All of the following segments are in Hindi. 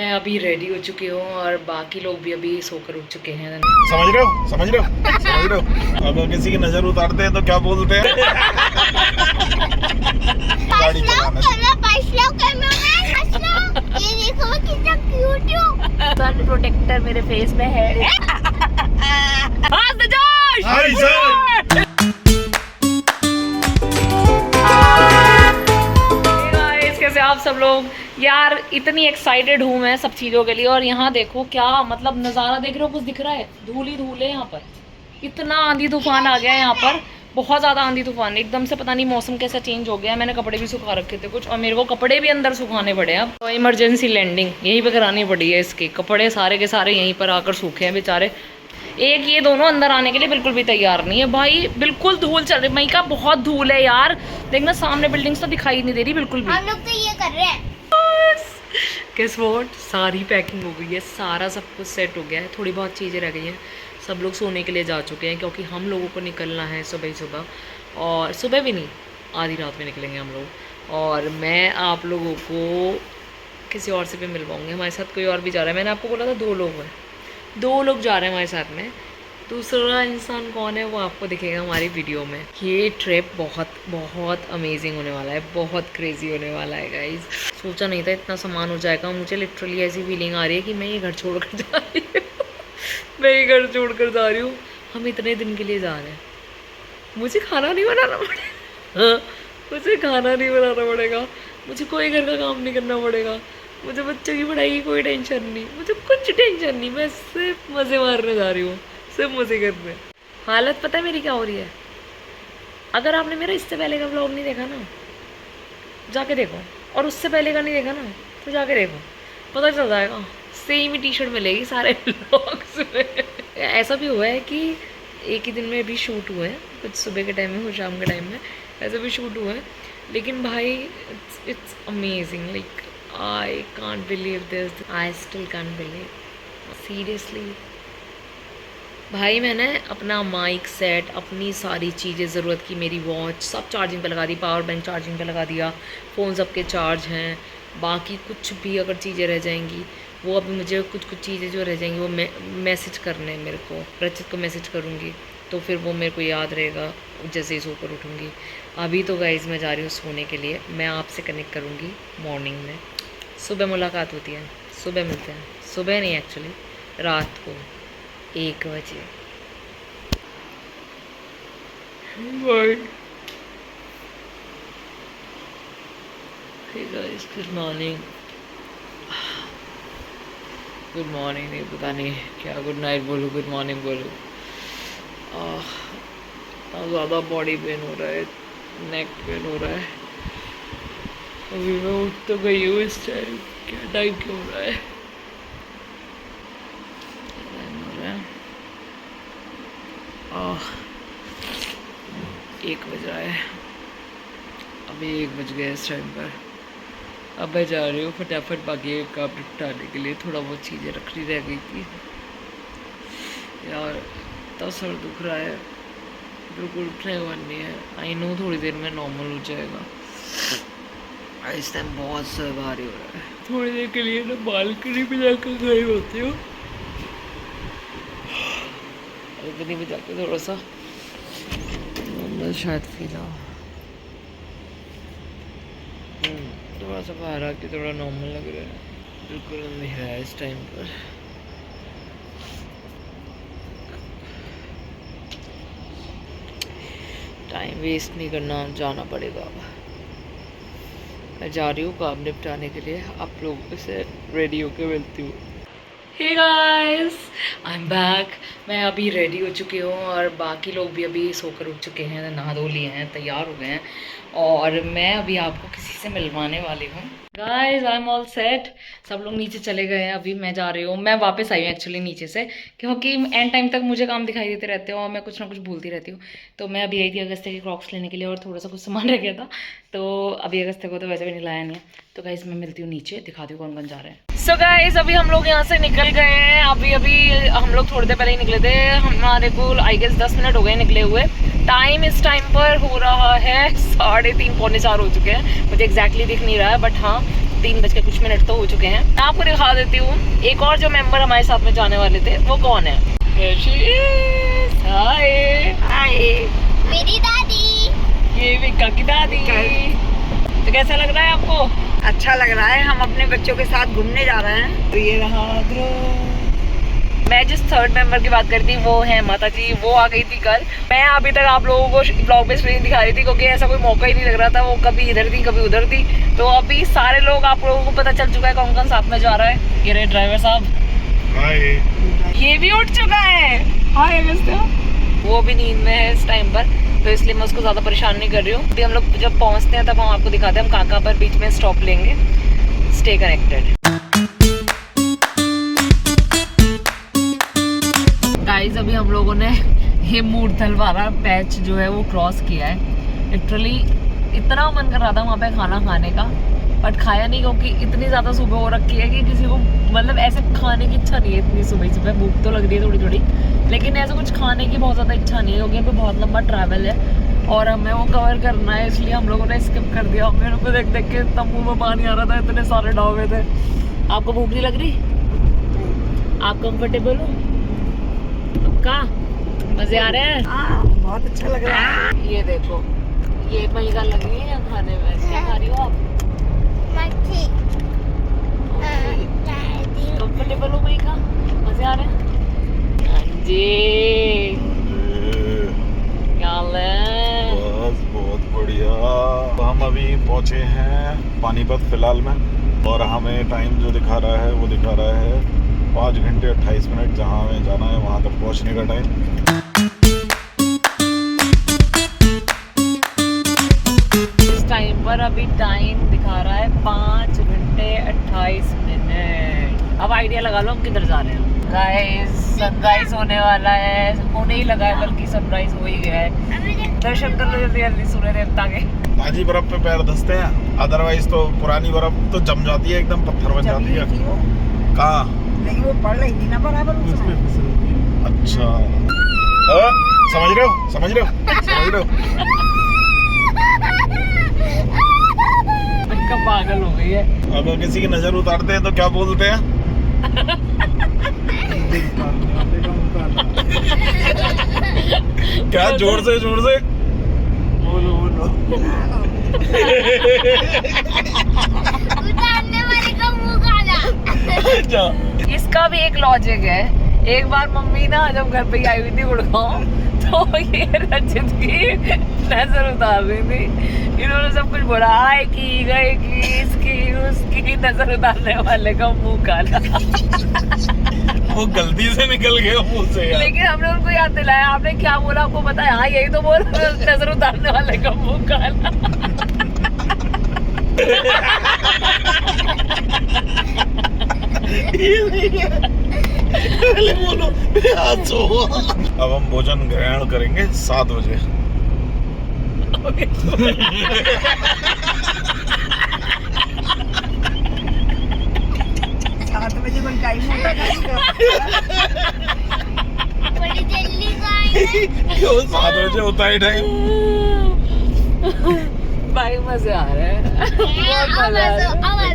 मैं अभी रेडी हो चुकी हूँ और बाकी लोग भी अभी सोकर उठ चुके हैं। समझ रहे हो समझ रहे हो समझ रहे हो। अगर किसी की नजर उतारते हैं तो क्या बोलते हैं? गाड़ी चलाना। ये देखो मैं कितना क्यूट हूँ। सन प्रोटेक्टर मेरे फेस में है। Hi sir. कैसे आप सब लोग? यार इतनी एक्साइटेड हूँ मैं सब चीज़ों के लिए। और यहाँ देखो क्या मतलब नज़ारा देख रहे हो, कुछ दिख रहा है? धूल ही धूल है यहाँ पर। इतना आंधी तूफान आ गया है यहाँ पर, बहुत ज़्यादा आंधी तूफान। एकदम से पता नहीं मौसम कैसा चेंज हो गया है। मैंने कपड़े भी सुखा रखे थे कुछ, और मेरे को कपड़े भी अंदर सुखाने पड़े। अब तो इमरजेंसी लैंडिंग यहीं पे करानी पड़ी है। इसके कपड़े सारे के सारे यहीं पर आकर सूखे हैं बेचारे। एक ये दोनों अंदर आने के लिए बिल्कुल भी तैयार नहीं है भाई। बिल्कुल धूल चल रही, मई का बहुत धूल है यार। देखना सामने बिल्डिंग्स तो दिखाई नहीं दे रही बिल्कुल भी। हम लोग तो ये कर रहे हैं। गेस व्हाट, सारी पैकिंग हो गई है, सारा सब कुछ सेट हो गया है। थोड़ी बहुत चीज़ें रह गई हैं। सब लोग सोने के लिए जा चुके हैं क्योंकि हम लोगों को निकलना है सुबह ही सुबह। और सुबह भी नहीं, आधी रात में निकलेंगे हम लोग। और मैं आप लोगों को किसी और से भी मिलवाऊंगी। हमारे साथ कोई और भी जा रहा है। मैंने आपको बोला था 2 लोग हैं, 2 लोग जा रहे हैं हमारे साथ में। दूसरा इंसान कौन है वो आपको दिखेगा हमारी वीडियो में। ये ट्रिप बहुत बहुत अमेजिंग होने वाला है, बहुत क्रेजी होने वाला है गाइज। सोचा नहीं था इतना सामान हो जाएगा। मुझे लिटरली ऐसी फीलिंग आ रही है कि मैं ये घर छोड़ कर जा रही हूँ। मैं ये घर छोड़ कर जा रही हूँ। हम इतने दिन के लिए जा रहे हैं। मुझे खाना नहीं बनाना पड़ेगा। मुझे खाना नहीं बनाना पड़ेगा। मुझे कोई घर का काम नहीं करना पड़ेगा। मुझे बच्चों की पढ़ाई की कोई टेंशन नहीं, मुझे कुछ टेंशन नहीं। मैं सिर्फ मज़े मारने जा रही हूँ, सिर्फ मज़े करने। हालत पता है मेरी क्या हो रही है? अगर आपने मेरा इससे पहले का व्लॉग नहीं देखा ना, जाके देखो। और उससे पहले का नहीं देखा ना, तो जाके देखो, पता चल जाएगा। सेम ही टी शर्ट मिलेगी सारे व्लॉग्स में। ऐसा भी हुआ है कि एक ही दिन में भी शूट हुए हैं, कुछ सुबह के टाइम में कुछ शाम के टाइम में, ऐसे भी शूट हुए हैं। लेकिन भाई it's amazing. Like I can't believe this. I still can't believe. Seriously. भाई मैंने अपना माइक सेट, अपनी सारी चीज़ें ज़रूरत की, मेरी वॉच सब चार्जिंग पे लगा दी, पावर बैंक चार्जिंग पे लगा दिया, फ़ोन सबके चार्ज हैं। बाकी कुछ भी अगर चीज़ें रह जाएंगी वो अभी मुझे कुछ चीज़ें जो रह जाएंगी वो मैसेज करने हैं मेरे को। रचित को मैसेज करूँगी तो फिर वो मेरे को याद रहेगा जैसे ही सोकर उठूँगी। अभी तो गाइज़ मैं जा रही हूँ सोने के लिए। मैं आपसे कनेक्ट करूँगी मॉर्निंग में। सुबह मुलाकात होती है, सुबह मिलते हैं। सुबह नहीं एक्चुअली, रात को 1 बजे। Good morning. गुड मॉर्निंग नहीं, पता नहीं क्या गुड नाइट बोलूँ, गुड मॉर्निंग बोलूँ। ज़्यादा बॉडी पेन हो रहा है, नेक पेन हो रहा है। अभी मैं उठ तो गई हूँ। इस टाइम क्या टाइम क्यों हो रहा है? 1 बज रहा है। अभी 1 बज गया इस टाइम पर। अब मैं जा रही हूँ फटाफट बाकी काम निपटाने के लिए। थोड़ा बहुत चीज़ें रखनी रह गई थी यार। इतना सर दुख रहा है, बिल्कुल उठने का मन नहीं है। आई नो थोड़ी देर में नॉर्मल हो जाएगा। इस टाइम बहुत सर भारी हो रहा है। थोड़ी देर के लिए ना बालकनी में जाकर गए होते हो, बालकनी में जाकर थोड़ा सा नॉर्मल शायद फील हो। थोड़ा सा बाहर आके थोड़ा नॉर्मल लग रहा है। बिल्कुल अंधेरा है इस टाइम पर। टाइम वेस्ट नहीं करना, जाना पड़ेगा। अब मैं जा रही हूँ काम निपटाने के लिए। आप लोगों से रेडी होके मिलती हूँ। Hey guys, I am back. मैं अभी रेडी हो चुकी हूँ और बाकी लोग भी अभी सोकर उठ चुके हैं, नहा धो लिए हैं, तैयार हो गए हैं। और मैं अभी आपको किसी से मिलवाने वाली हूँ। Guys I am all set. सब लोग नीचे चले गए हैं, अभी मैं जा रही हूँ। मैं वापस आई हूँ एक्चुअली नीचे से, क्योंकि एंड टाइम तक मुझे काम दिखाई देते रहते हो और मैं कुछ ना कुछ भूलती रहती हूँ। तो मैं अभी आई थी अगस्त्य के क्रॉक्स लेने के लिए और थोड़ा सा कुछ सामान रह गया था, तो अभी अगस्त्य को तो वैसे भी नहीं लाया नहीं है। तो गाइस मैं मिलती हूँ नीचे, दिखाती हूँ कौन कौन जा रहे हैं। सो गाइस अभी हम लोग यहाँ से निकल गए हैं। अभी हम लोग थोड़ी देर पहले ही निकले थे। हमारे को आई गेस 10 मिनट हो गए निकले हुए। टाइम इस टाइम पर हो रहा है 3:30 पौने 4 हो चुके हैं। मुझे एग्जैक्टली दिख नहीं रहा है, बट हाँ 3:00 तो हो चुके हैं। मैं आपको दिखा देती हूँ एक और जो मेंबर हमारे साथ में जाने वाले थे वो कौन है। हाय हाय, मेरी दादी। ये विक्का की दादी। तो कैसा लग रहा है आपको? अच्छा लग रहा है। हम अपने बच्चों के साथ घूमने जा रहे हैं। तो ये रहा ध्रुव। मैं जिस थर्ड मेंबर की बात करती वो है माता जी। वो आ गई थी कल। मैं अभी तक आप लोगों को ब्लॉग में स्क्रीन दिखा रही थी क्योंकि ऐसा कोई मौका ही नहीं लग रहा था। वो कभी इधर थी कभी उधर थी। तो अभी सारे लोग आप लोगों को पता चल चुका है कौन कौन साथ में जा रहा है। ये रहे ड्राइवर साहब। हाय। ये भी उठ चुका है। हाय अगस्त्य। वो भी नींद में है इस टाइम पर, तो इसलिए मैं उसको ज़्यादा परेशान नहीं कर रही हूँ। अभी हम लोग जब पहुँचते हैं तब हम आपको दिखाते हैं हम कहाँ पर बीच में स्टॉप लेंगे। Stay connected guys. अभी हम लोगों ने ये मूर्थल वाला पैच जो है वो क्रॉस किया है। लिटरली इतना मन कर रहा था वहाँ पे खाना खाने का, बट खाया नहीं क्योंकि इतनी ज़्यादा सुबह हो रखी है कि किसी को मतलब ऐसे खाने की इच्छा नहीं है। इतनी सुबह सुबह भूख तो लग रही है थोड़ी थोड़ी, लेकिन ऐसा कुछ खाने की बहुत ज़्यादा इच्छा नहीं है क्योंकि यहाँ पे बहुत लंबा ट्रैवल है और हमें वो कवर करना है। इसलिए हम लोगों ने स्किप कर दिया। मेरे को देख देख के तब मुँह में पानी आ रहा था, इतने सारे ढाबे थे। आपको भूख नहीं लग रही? आप कंफर्टेबल हो? का मजे आ रहे हैं? बहुत अच्छा लग रहा है। ये देखो ये महिला लग रही है खाने में। क्या खा रही हो आप? मच्छी। कंफर्टेबल हो महिला? मजे आ रहे हैं? हाँ जी। क्या हाल है? बस बहुत बढ़िया। हम अभी पहुंचे हैं पानीपत फिलहाल में, और हमें टाइम जो दिखा रहा है वो दिखा रहा है 5 घंटे 28 मिनट। जहाँ हमें जाना है वहाँ तक पहुँचने का टाइम। इस टाइम पर अभी टाइम दिखा रहा है 5 घंटे 28 मिनट। अब आइडिया लगा लो हम किधर जा रहे हैं। गाइस सनराइज होने वाला है, होने ही लगा है बल्कि सनराइज हो ही गया है। दर्शन कर लो जल्दी जल्दी सूर्य देवता के। ताजी बर्फ पे पैर धंसते हैं, अदरवाइज तो पुरानी बर्फ तो जम जाती है, एकदम पत्थर बन जाती है। कहाँ? लेकिन वो पड़ रही थी ना बराबर उसमें। अच्छा समझ रहे हो समझ रहे हो समझ रहे हो। कब पागल हो गई है। अगर किसी की नजर उतारते हैं तो क्या बोलते हैं? क्या? जोर से बोलो उतारने वाले का मुंह काला। अच्छा। इसका भी एक लॉजिक है। एक बार मम्मी ना जब घर पे आई हुई थी गुड़गांव, तो ये रंजित की नजर उतार रही थी। इन्होंने सब कुछ बोला आए की गए की इसकी उसकी नजर उतारने वाले का मुंह काला। वो गलती से निकल गया मुंह से यार। लेकिन हमने उनको याद दिलाया। आपने क्या बोला आपको पता है? हाँ यही तो बोल नजर उतारने वाले का मुंह काला। पहले बोलो। अब हम भोजन ग्रहण करेंगे 7 बजे। 7 बजे कोई टाइम होता है? बड़ी जल्दी खाएंगे। क्यों 7 बजे होता है टाइम? भाई मजे आ रहे हैं।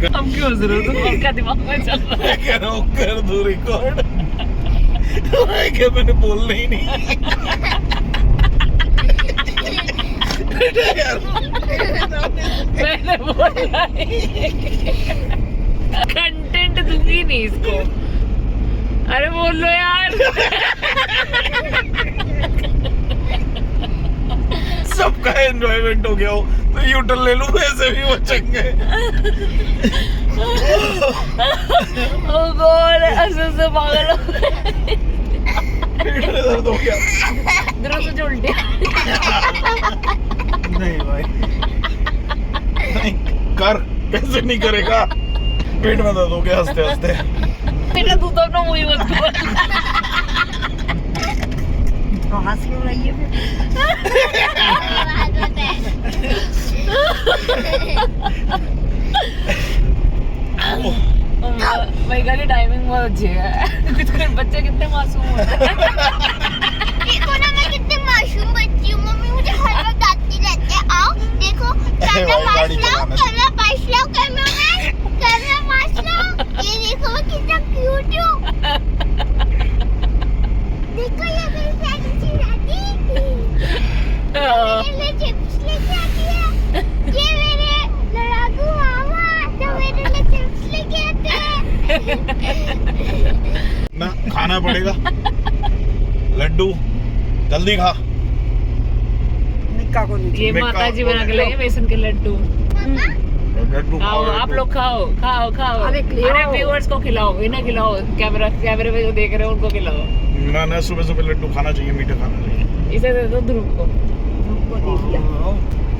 हम क्यों हंस रहे हो? तुम क्या दिमाग में चल रहा है? कह रहा हूँ कर दो रिकॉर्ड। क्या मैंने बोलना ही नहीं। मैंने बोला कंटेंट दूंगी नहीं इसको। अरे बोल लो यार। सबका एंजॉयमेंट हो गया हो तो यूटर्न ले लूं, ऐसे भी बचेंगे। ओ गॉड ऐसे से पागल हो गए। पेट में दर्द हो गया। इधरों से उल्टी। नहीं भाई नहीं कर, कैसे नहीं करेगा? पेट में दर्द हो गया हंसते हंसते। बेटा तू तो अपना मुंह मत खोल। तो हंस क्यों रही है फिर? महिला की टाइमिंग बहुत अच्छी है। कुछ बच्चे कितने मासूम होते हैं। देखो ना मैं कितने मासूम बच्ची हूँ। मम्मी मुझे हर वक्त डांटती रहती है। आओ देखो कैमरा पास लाओ कैमरा। मेरे लिए चिप्स लेके आती है। ये मेरे लड़ाकू मामा तो मेरे लिए चिप्स लेके आते हैं। ना खाना पड़ेगा लड्डू, जल्दी खा। निक्का को नहीं। ये मैं माता जी खाऊं, बना के लाएंगे बेसन के लड्डू। लड्डू खाओ आप लोग, खाओ खाओ खाओ। अरे खिलाओ। व्यूअर्स को खिलाओ, इन्हें खिलाओ, कैमरे पे जो देख रहे हो उनको खिलाओ। ना सुबह सुबह लड्डू खाना चाहिए, मीठा खाना चाहिए। इसे दे दो ध्रुव को। को दे दिया।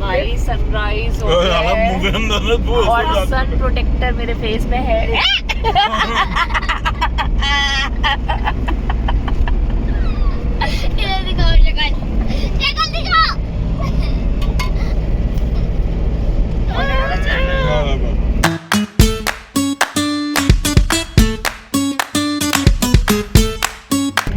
भाई सनराइज हो मुंह गया के अंदर ना तू और सन प्रोटेक्टर मेरे फेस में है। ये दिखाओ शक्ल, शक्ल दिखाओ।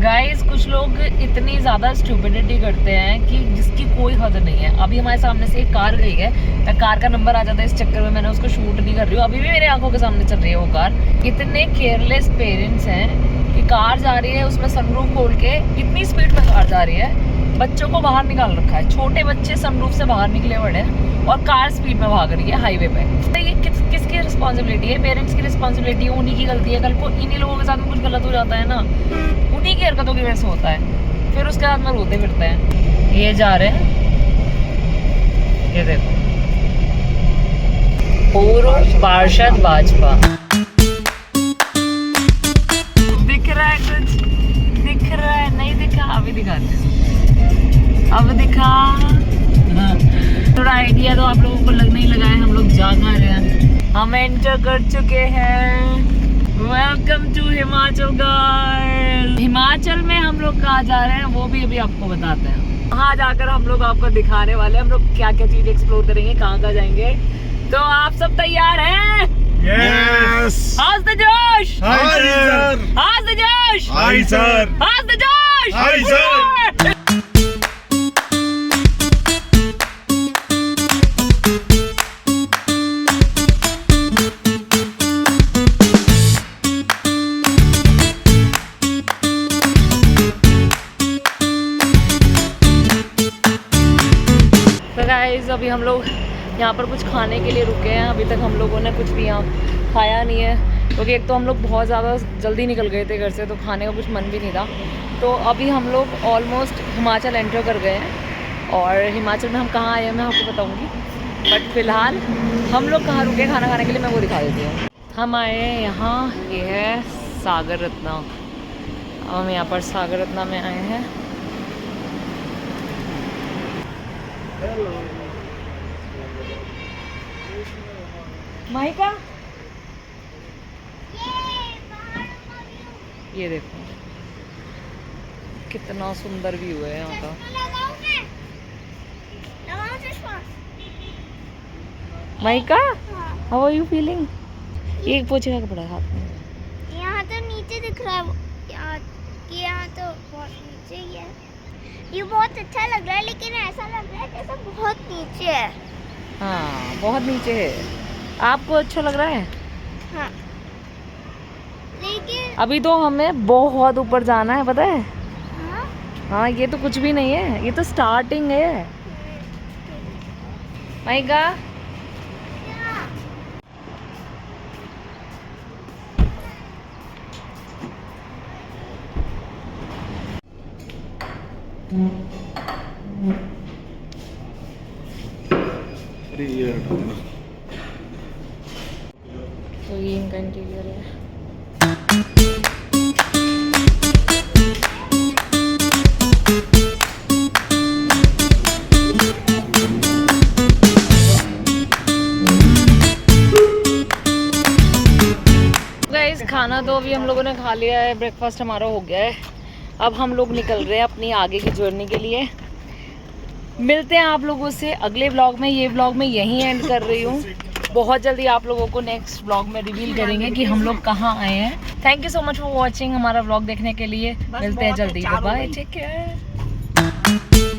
गाइस कुछ लोग इतनी ज्यादा स्टूपिडिटी करते हैं कि जिसकी कोई हद नहीं है। अभी हमारे सामने से एक कार गई है, मैं कार का नंबर आ जाता है, इस चक्कर में मैंने उसको शूट नहीं कर रही हूँ। अभी भी मेरे आंखों के सामने चल रही है वो कार। इतने केयरलेस पेरेंट्स हैं कि कार जा रही है उसमें सनरूफ खोल के, इतनी स्पीड में कार जा रही है, बच्चों को बाहर निकाल रखा है। छोटे बच्चे सनरूफ से बाहर निकले पड़े हैं और कार स्पीड में भाग रही है हाईवे पे। तो ये किसकी रिस्पॉन्सिबिलिटी है? पेरेंट्स की रिस्पॉन्सिबिलिटी है, उन्हीं की गलती है। कल को इन्हीं लोगों के साथ में कुछ गलत हो जाता है ना, उन्हीं की हरकतों की वजह से होता है, फिर उसके बाद में रोते फिरते हैं। ये जा रहे हैं, ये देखो, पूर्व पार्षद भाजपा। दिख रहा है कुछ? दिख रहा है? नहीं दिखा? अभी दिखाते हैं, अब दिखा। थोड़ा आइडिया तो आप लोगों को लगने ही लगा है हम लोग जा कहाँ रहे हैं। हम एंटर कर चुके हैं। Welcome to Himachal guys. Himachal में हम लोग कहाँ जा रहे हैं वो भी अभी आपको बताते हैं। वहाँ जाकर हम लोग आपको दिखाने वाले हैं हम लोग क्या क्या चीज एक्सप्लोर करेंगे, कहाँ कहाँ जाएंगे। तो आप सब तैयार हैं? यस। हाउस द जोश, हाय सर। हाउस द जोश, हाय सर। हाउस द जोश, हाय सर। तो गाइस अभी हम लोग यहाँ पर कुछ खाने के लिए रुके हैं। अभी तक हम लोगों ने कुछ भी यहाँ खाया नहीं है, क्योंकि एक तो हम लोग बहुत ज़्यादा जल्दी निकल गए थे घर से, तो खाने का कुछ मन भी नहीं था। तो अभी हम लोग ऑलमोस्ट हिमाचल एंटर कर गए हैं, और हिमाचल में हम कहाँ आए हैं मैं आपको बताऊँगी, बट फ़िलहाल हम लोग कहाँ रुके खाना खाने के लिए मैं वो दिखा देती हूँ। हम आए हैं यहाँ, ये है सागर रत्ना। अब हम यहाँ पर सागर रत्ना में आए हैं। माइका, ये देखो कितना सुंदर व्यू है यहाँ का। माइका, हाउ आर यू फीलिंग? ये पोछे का कपड़ा हाथ में। यहाँ तो नीचे दिख रहा है, यहाँ तो बहुत नीचे ही है। ये बहुत अच्छा लग रहा है, लेकिन ऐसा लग रहा है जैसे बहुत नीचे है। हाँ बहुत नीचे है। आपको अच्छा लग रहा है? हाँ, लेकिन अभी तो हमें बहुत ऊपर जाना है, पता है? हाँ? हाँ ये तो कुछ भी नहीं है, ये तो स्टार्टिंग है। माइका, अरे ये हटाना। तो ये इनका इंटीरियर है। गाइस खाना तो अभी हम लोगों ने खा लिया है, ब्रेकफास्ट हमारा हो गया है। अब हम लोग निकल रहे हैं अपनी आगे की जर्नी के लिए। मिलते हैं आप लोगों से अगले व्लॉग में। ये व्लॉग मैं यहीं एंड कर रही हूँ। बहुत जल्दी आप लोगों को नेक्स्ट व्लॉग में रिवील करेंगे कि हम लोग कहाँ आए हैं। Thank you so much for watching, हमारा व्लॉग देखने के लिए। मिलते हैं जल्दी, बाय, टेक केयर।